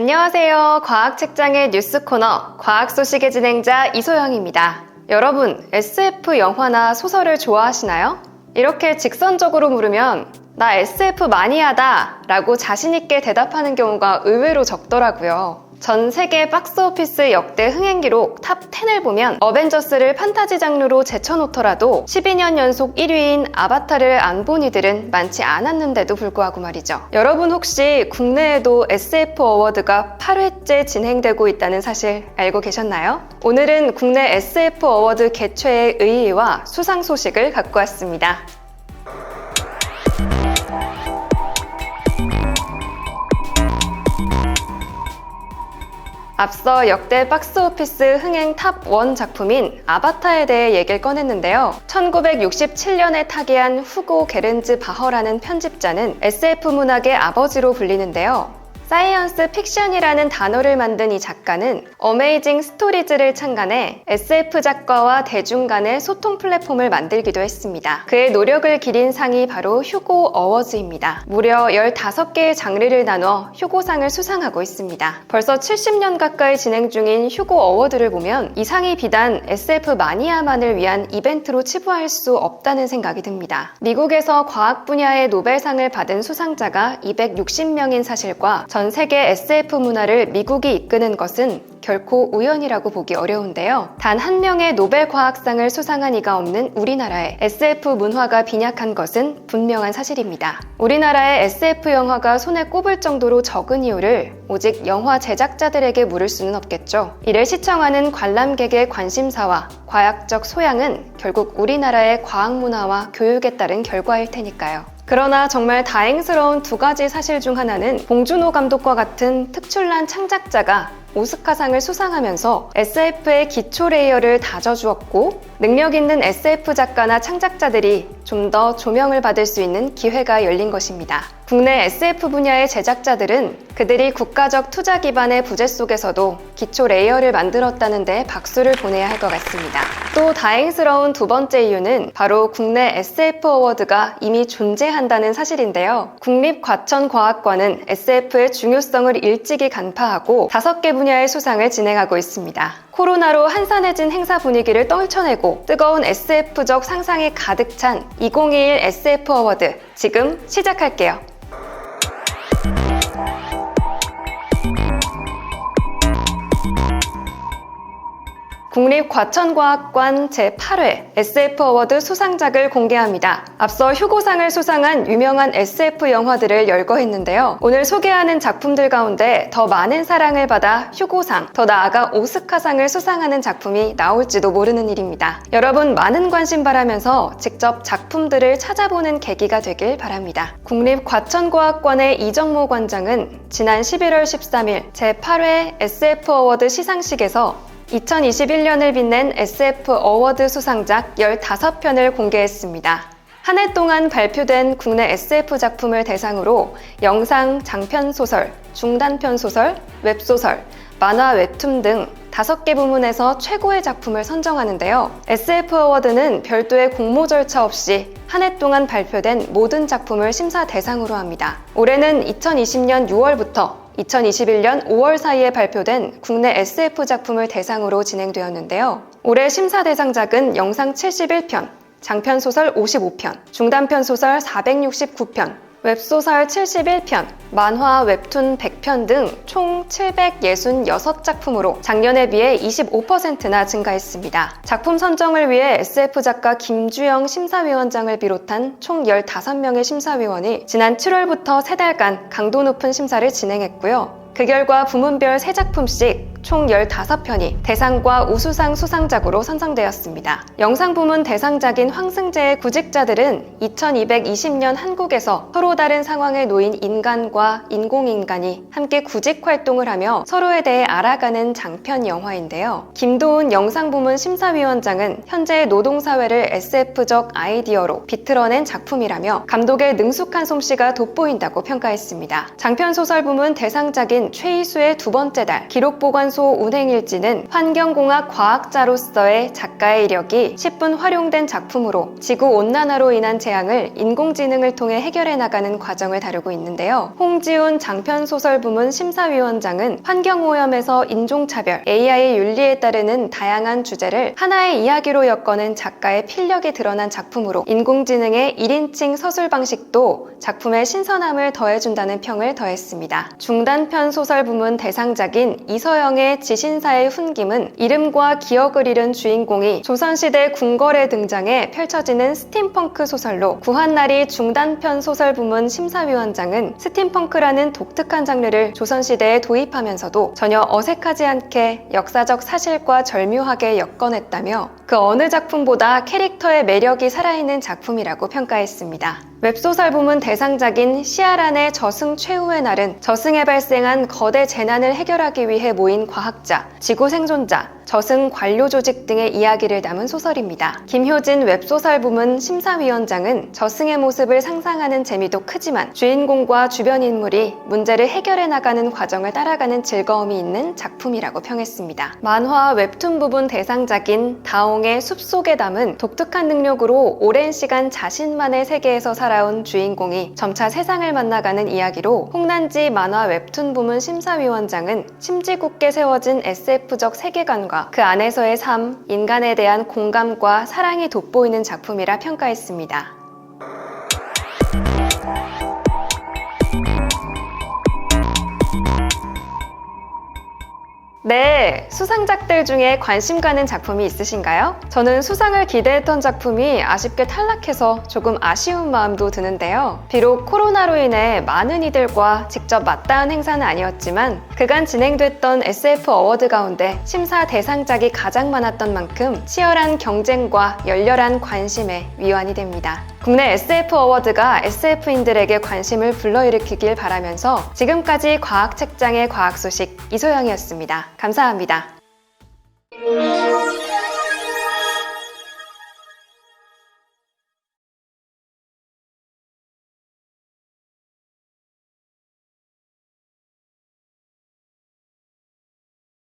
안녕하세요. 과학책장의 뉴스 코너 과학 소식의 진행자 이소영입니다. 여러분, SF 영화나 소설을 좋아하시나요? 이렇게 직선적으로 물으면 나 SF 마니아다 라고 자신있게 대답하는 경우가 의외로 적더라고요. 전 세계 박스오피스 역대 흥행 기록 탑 10을 보면 어벤져스를 판타지 장르로 제쳐놓더라도 12년 연속 1위인 아바타를 안 본 이들은 많지 않았는데도 불구하고 말이죠. 여러분 혹시 국내에도 SF 어워드가 8회째 진행되고 있다는 사실 알고 계셨나요? 오늘은 국내 SF 어워드 개최의 의의와 수상 소식을 갖고 왔습니다. 앞서 역대 박스오피스 흥행 탑 1 작품인 아바타에 대해 얘기를 꺼냈는데요. 1967년에 타계한 후고 게른즈 바허라는 편집자는 SF 문학의 아버지로 불리는데요. 사이언스 픽션이라는 단어를 만든 이 작가는 어메이징 스토리즈를 창간해 SF 작가와 대중 간의 소통 플랫폼을 만들기도 했습니다. 그의 노력을 기린 상이 바로 휴고 어워즈입니다. 무려 15개의 장르를 나눠 휴고상을 수상하고 있습니다. 벌써 70년 가까이 진행 중인 휴고 어워드를 보면 이 상이 비단 SF 마니아만을 위한 이벤트로 치부할 수 없다는 생각이 듭니다. 미국에서 과학 분야의 노벨상을 받은 수상자가 260명인 사실과 전 세계 SF 문화를 미국이 이끄는 것은 결코 우연이라고 보기 어려운데요. 단 한 명의 노벨 과학상을 수상한 이가 없는 우리나라에 SF 문화가 빈약한 것은 분명한 사실입니다. 우리나라의 SF 영화가 손에 꼽을 정도로 적은 이유를 오직 영화 제작자들에게 물을 수는 없겠죠. 이를 시청하는 관람객의 관심사와 과학적 소양은 결국 우리나라의 과학 문화와 교육에 따른 결과일 테니까요. 그러나 정말 다행스러운 두 가지 사실 중 하나는 봉준호 감독과 같은 특출난 창작자가 오스카상을 수상하면서 SF의 기초 레이어를 다져주었고 능력 있는 SF 작가나 창작자들이 좀 더 조명을 받을 수 있는 기회가 열린 것입니다. 국내 SF 분야의 제작자들은 그들이 국가적 투자 기반의 부재 속에서도 기초 레이어를 만들었다는 데 박수를 보내야 할 것 같습니다. 또 다행스러운 두 번째 이유는 바로 국내 SF 어워드가 이미 존재한다는 사실인데요. 국립과천과학관은 SF의 중요성을 일찍이 간파하고 5개 분야의 수상을 진행하고 있습니다. 코로나로 한산해진 행사 분위기를 떨쳐내고 뜨거운 SF적 상상이 가득 찬 2021 SF 어워드 지금 시작할게요. 국립과천과학관 제8회 SF 어워드 수상작을 공개합니다. 앞서 휴고상을 수상한 유명한 SF 영화들을 열거했는데요. 오늘 소개하는 작품들 가운데 더 많은 사랑을 받아 휴고상, 더 나아가 오스카상을 수상하는 작품이 나올지도 모르는 일입니다. 여러분 많은 관심 바라면서 직접 작품들을 찾아보는 계기가 되길 바랍니다. 국립과천과학관의 이정모 관장은 지난 11월 13일 제8회 SF 어워드 시상식에서 2021년을 빛낸 SF 어워드 수상작 15편을 공개했습니다. 한 해 동안 발표된 국내 SF 작품을 대상으로 영상, 장편 소설, 중단편 소설, 웹소설, 만화, 웹툰 등 5개 부문에서 최고의 작품을 선정하는데요. SF 어워드는 별도의 공모 절차 없이 한 해 동안 발표된 모든 작품을 심사 대상으로 합니다. 올해는 2020년 6월부터 2021년 5월 사이에 발표된 국내 SF 작품을 대상으로 진행되었는데요. 올해 심사 대상작은 영상 71편, 장편 소설 55편, 중단편 소설 469편, 웹소설 71편, 만화, 웹툰 100편 등 총 766작품으로 작년에 비해 25%나 증가했습니다. 작품 선정을 위해 SF 작가 김주영 심사위원장을 비롯한 총 15명의 심사위원이 지난 7월부터 3달간 강도 높은 심사를 진행했고요. 그 결과 부문별 3작품씩 총 15편이 대상과 우수상 수상작으로 선정되었습니다. 영상 부문 대상작인 황승재의 구직자들은 2220년 한국에서 서로 다른 상황에 놓인 인간과 인공인간이 함께 구직 활동을 하며 서로에 대해 알아가는 장편 영화인데요. 김도훈 영상 부문 심사위원장은 현재의 노동사회를 SF적 아이디어로 비틀어낸 작품이라며 감독의 능숙한 솜씨가 돋보인다고 평가했습니다. 장편 소설 부문 대상작인 최이수의 두 번째 달, 기록보관 중간소 운행일지는 환경공학 과학자로서의 작가의 이력이 10분 활용된 작품으로 지구온난화로 인한 재앙을 인공지능을 통해 해결해 나가는 과정을 다루고 있는데요. 홍지훈 장편소설 부문 심사위원장은 환경오염에서 인종차별, AI의 윤리에 따르는 다양한 주제를 하나의 이야기로 엮어낸 작가의 필력이 드러난 작품으로 인공지능의 1인칭 서술 방식도 작품의 신선함을 더해준다는 평을 더했습니다. 중단편 소설 부문 대상작인 이서영의 지신사의 훈김은 이름과 기억을 잃은 주인공이 조선시대 궁궐에 등장해 펼쳐지는 스팀펑크 소설로, 구한나리 중단편 소설 부문 심사위원장은 스팀펑크라는 독특한 장르를 조선시대에 도입하면서도 전혀 어색하지 않게 역사적 사실과 절묘하게 엮어냈다며 그 어느 작품보다 캐릭터의 매력이 살아있는 작품이라고 평가했습니다. 웹소설 부문 대상작인 시아란의 저승 최후의 날은 저승에 발생한 거대 재난을 해결하기 위해 모인 과학자, 지구 생존자, 저승 관료 조직 등의 이야기를 담은 소설입니다. 김효진 웹소설 부문 심사위원장은 저승의 모습을 상상하는 재미도 크지만 주인공과 주변 인물이 문제를 해결해 나가는 과정을 따라가는 즐거움이 있는 작품이라고 평했습니다. 만화 웹툰 부분 대상작인 다옹의 숲속에 담은 독특한 능력으로 오랜 시간 자신만의 세계에서 살아온 주인공이 점차 세상을 만나가는 이야기로, 홍난지 만화 웹툰 부문 심사위원장은 심지궂게 세워진 SF적 세계관과 그 안에서의 삶, 인간에 대한 공감과 사랑이 돋보이는 작품이라 평가했습니다. 네, 수상작들 중에 관심 가는 작품이 있으신가요? 저는 수상을 기대했던 작품이 아쉽게 탈락해서 조금 아쉬운 마음도 드는데요. 비록 코로나로 인해 많은 이들과 직접 맞닿은 행사는 아니었지만 그간 진행됐던 SF 어워드 가운데 심사 대상작이 가장 많았던 만큼 치열한 경쟁과 열렬한 관심에 위안이 됩니다. 국내 SF 어워드가 SF인들에게 관심을 불러일으키길 바라면서 지금까지 과학책장의 과학 소식 이소영이었습니다. 감사합니다.